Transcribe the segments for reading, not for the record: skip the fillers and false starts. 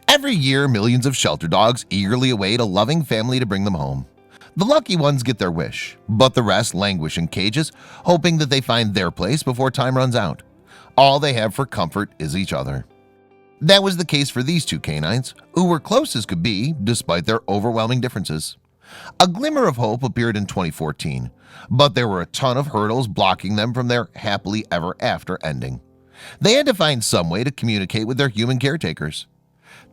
Every year, millions of shelter dogs eagerly await a loving family to bring them home. The lucky ones get their wish, but the rest languish in cages, hoping that they find their place before time runs out. All they have for comfort is each other. That was the case for these two canines, who were close as could be despite their overwhelming differences. A glimmer of hope appeared in 2014, but there were a ton of hurdles blocking them from their happily ever after ending. They had to find some way to communicate with their human caretakers.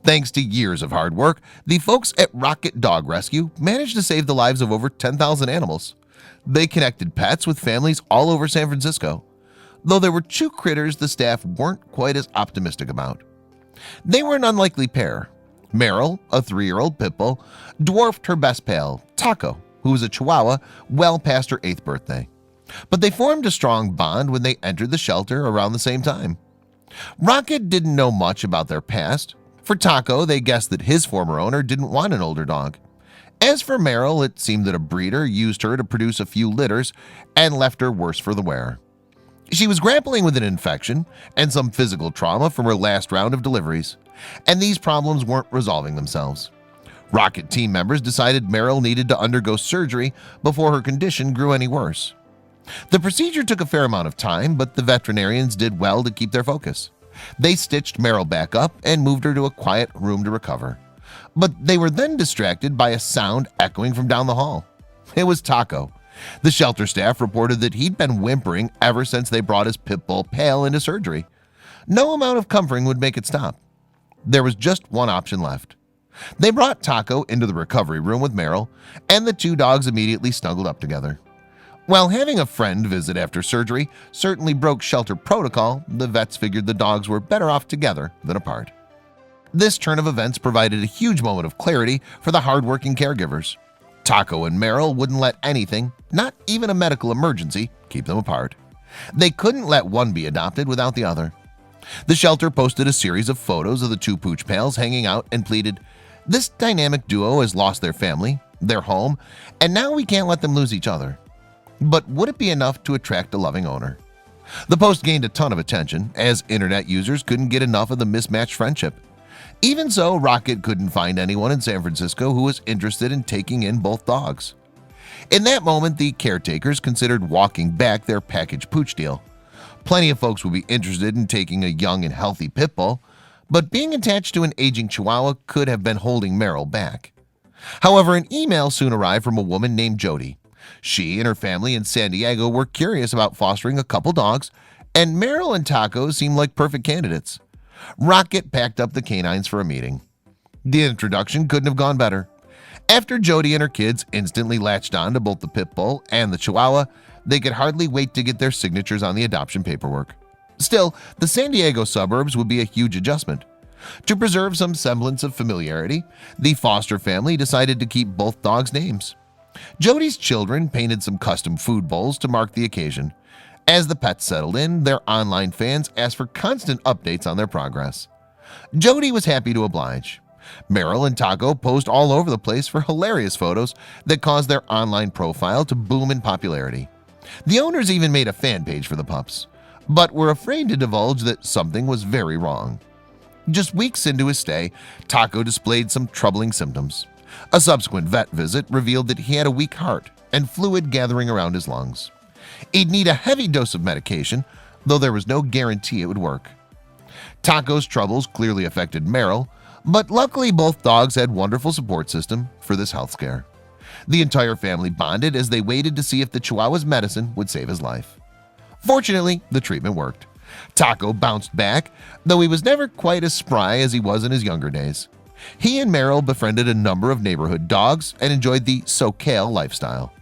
Thanks to years of hard work, the folks at Rocket Dog Rescue managed to save the lives of over 10,000 animals. They connected pets with families all over San Francisco, though there were two critters the staff weren't quite as optimistic about. They were an unlikely pair. Meryl, a 3-year-old pit bull, dwarfed her best pal, Taco, who was a Chihuahua well past her 8th birthday. But they formed a strong bond when they entered the shelter around the same time. Rocket didn't know much about their past. For Taco, they guessed that his former owner didn't want an older dog. As for Meryl, it seemed that a breeder used her to produce a few litters and left her worse for the wear. She was grappling with an infection and some physical trauma from her last round of deliveries, and these problems weren't resolving themselves. Rocket team members decided Meryl needed to undergo surgery before her condition grew any worse. The procedure took a fair amount of time, but the veterinarians did well to keep their focus. They stitched Meryl back up and moved her to a quiet room to recover. But they were then distracted by a sound echoing from down the hall. It was Taco. The shelter staff reported that he'd been whimpering ever since they brought his pit bull Pale into surgery. No amount of comforting would make it stop. There was just one option left. They brought Taco into the recovery room with Meryl, and the two dogs immediately snuggled up together. While having a friend visit after surgery certainly broke shelter protocol, the vets figured the dogs were better off together than apart. This turn of events provided a huge moment of clarity for the hardworking caregivers. Taco and Meryl wouldn't let anything, not even a medical emergency, keep them apart. They couldn't let one be adopted without the other. The shelter posted a series of photos of the two pooch pals hanging out and pleaded, "This dynamic duo has lost their family, their home, and now we can't let them lose each other." But would it be enough to attract a loving owner? The post gained a ton of attention as internet users couldn't get enough of the mismatched friendship. Even so, Rocket couldn't find anyone in San Francisco who was interested in taking in both dogs. In that moment, the caretakers considered walking back their package pooch deal. Plenty of folks would be interested in taking a young and healthy pit bull, but being attached to an aging Chihuahua could have been holding Meryl back. However, an email soon arrived from a woman named Jody. She and her family in San Diego were curious about fostering a couple dogs, and Meryl and Taco seemed like perfect candidates. Rocket packed up the canines for a meeting. The introduction couldn't have gone better. After Jody and her kids instantly latched on to both the pit bull and the Chihuahua, they could hardly wait to get their signatures on the adoption paperwork. Still, the San Diego suburbs would be a huge adjustment. To preserve some semblance of familiarity, the Foster family decided to keep both dogs' names. Jody's children painted some custom food bowls to mark the occasion. As the pets settled in, their online fans asked for constant updates on their progress. Jody was happy to oblige. Meryl and Taco posed all over the place for hilarious photos that caused their online profile to boom in popularity. The owners even made a fan page for the pups, but were afraid to divulge that something was very wrong. Just weeks into his stay, Taco displayed some troubling symptoms. A subsequent vet visit revealed that he had a weak heart and fluid gathering around his lungs. He'd need a heavy dose of medication, though there was no guarantee it would work. Taco's troubles clearly affected Meryl, but luckily both dogs had wonderful support system for this health scare. The entire family bonded as they waited to see if the Chihuahua's medicine would save his life. Fortunately, the treatment worked. Taco bounced back, though he was never quite as spry as he was in his younger days. He and Meryl befriended a number of neighborhood dogs and enjoyed the SoCal lifestyle.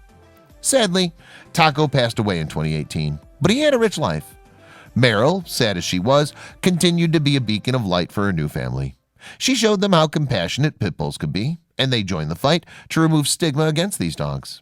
Sadly, Taco passed away in 2018, but he had a rich life. Meryl, sad as she was, continued to be a beacon of light for her new family. She showed them how compassionate pit bulls could be, and they joined the fight to remove stigma against these dogs.